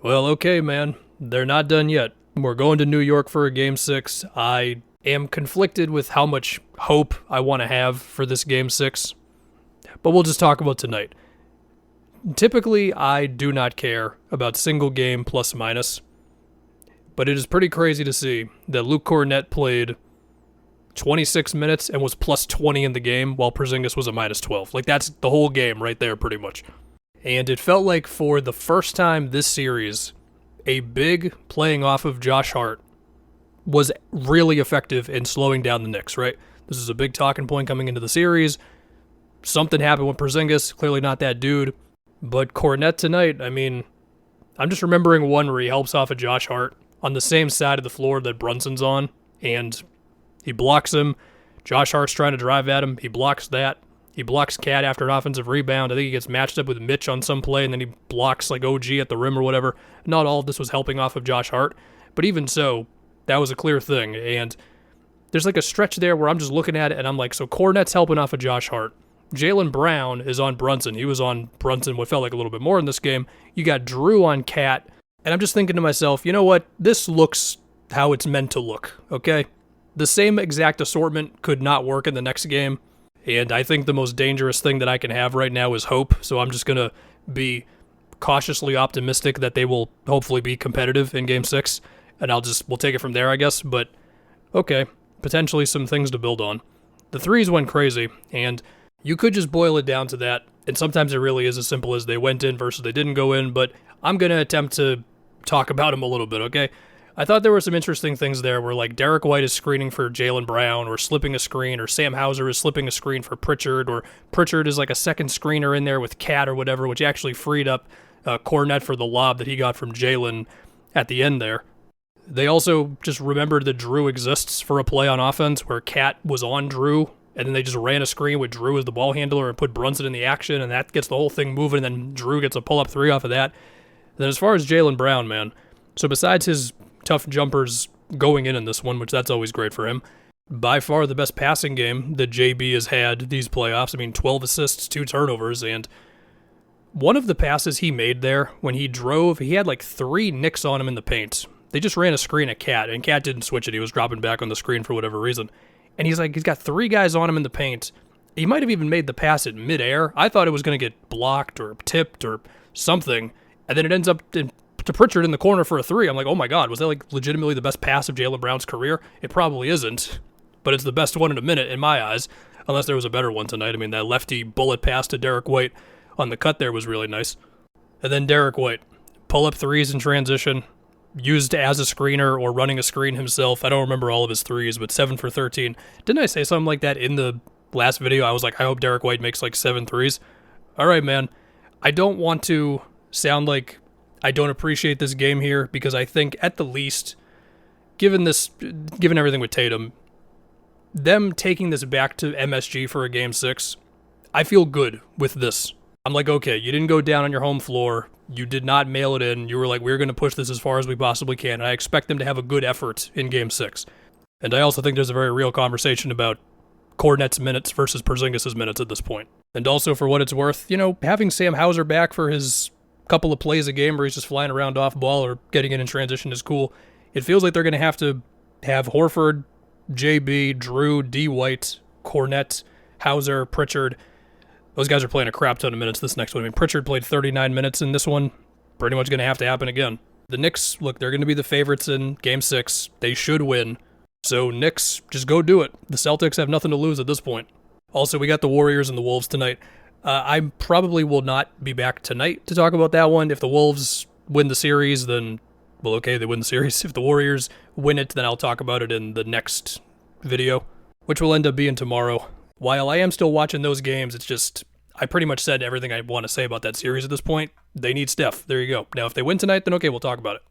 Well, okay, man. They're not done yet. We're going to New York for a game six. I am conflicted with how much hope I want to have for this game six, but we'll just talk about tonight. Typically, I do not care about single game plus minus, but it is pretty crazy to see that Luke Cornett played 26 minutes and was plus 20 in the game while Porzingis was a minus 12. Like, that's the whole game right there, pretty much. And it felt like for the first time this series, a big playing off of Josh Hart was really effective in slowing down the Knicks, right? This is a big talking point coming into the series. Something happened with Porzingis, clearly not that dude. But Cornett tonight, I mean, I'm just remembering one where he helps off of Josh Hart on the same side of the floor that Brunson's on, and he blocks him. Josh Hart's trying to drive at him. He blocks that. He blocks Cat after an offensive rebound. I think he gets matched up with Mitch on some play, and then he blocks like OG at the rim or whatever. Not all of this was helping off of Josh Hart, but even so, that was a clear thing. And there's like a stretch there where I'm just looking at it, and I'm like, so Cornett's helping off of Josh Hart. Jaylen Brown is on Brunson. He was on Brunson what felt like a little bit more in this game. You got Drew on Cat, and I'm just thinking to myself, you know what? This looks how it's meant to look, okay? The same exact assortment could not work in the next game. And I think the most dangerous thing that I can have right now is hope. So I'm just going to be cautiously optimistic that they will hopefully be competitive in game six. And we'll take it from there, I guess. But okay, potentially some things to build on. The threes went crazy, and you could just boil it down to that. And sometimes it really is as simple as they went in versus they didn't go in. But I'm going to attempt to talk about them a little bit, okay? I thought there were some interesting things there where, like, Derek White is screening for Jaylen Brown or slipping a screen, or Sam Hauser is slipping a screen for Pritchard, or Pritchard is like a second screener in there with Cat or whatever, which actually freed up Cornett for the lob that he got from Jaylen at the end there. They also just remembered that Drew exists for a play on offense where Cat was on Drew, and then they just ran a screen with Drew as the ball handler and put Brunson in the action, and that gets the whole thing moving, and then Drew gets a pull-up three off of that. And then as far as Jaylen Brown, man, so besides his tough jumpers going in this one, which that's always great for him, by far the best passing game that JB has had these playoffs. I mean, 12 assists, 2 turnovers, and one of the passes he made there, when he drove, he had like 3 nicks on him in the paint. They just ran a screen at Cat, and Cat didn't switch it. He was dropping back on the screen for whatever reason. And he's got 3 guys on him in the paint. He might have even made the pass at midair. I thought it was going to get blocked or tipped or something, and then it ends up to Pritchard in the corner for a 3. I'm like, oh my God, was that like legitimately the best pass of Jaylen Brown's career? It probably isn't, but it's the best one in a minute in my eyes, unless there was a better one tonight. I mean, that lefty bullet pass to Derek White on the cut there was really nice. And then Derek White, pull-up threes in transition, used as a screener or running a screen himself. I don't remember all of his threes, but 7 for 13. Didn't I say something like that in the last video? I was like, I hope Derek White makes like 7 threes. All right, man. I don't want to sound like I don't appreciate this game here, because I think at the least, given everything with Tatum, them taking this back to MSG for a game 6, I feel good with this. I'm like, okay, you didn't go down on your home floor. You did not mail it in. You were like, we're going to push this as far as we possibly can. And I expect them to have a good effort in game 6. And I also think there's a very real conversation about Cornett's minutes versus Porzingis' minutes at this point. And also, for what it's worth, having Sam Hauser back for his couple of plays a game where he's just flying around off ball or getting in transition is cool. It feels like they're going to have Horford, JB, Drew, D. White, Cornett, Hauser, Pritchard. Those guys are playing a crap ton of minutes this next one. I mean, Pritchard played 39 minutes in this one. Pretty much going to have to happen again. The Knicks, look, they're going to be the favorites in game 6. They should win. So Knicks, just go do it. The Celtics have nothing to lose at this point. Also, we got the Warriors and the Wolves tonight. I probably will not be back tonight to talk about that one. If the Wolves win the series, then, well, okay, they win the series. If the Warriors win it, then I'll talk about it in the next video, which will end up being tomorrow. While I am still watching those games, it's just, I pretty much said everything I want to say about that series at this point. They need Steph. There you go. Now, if they win tonight, then okay, we'll talk about it.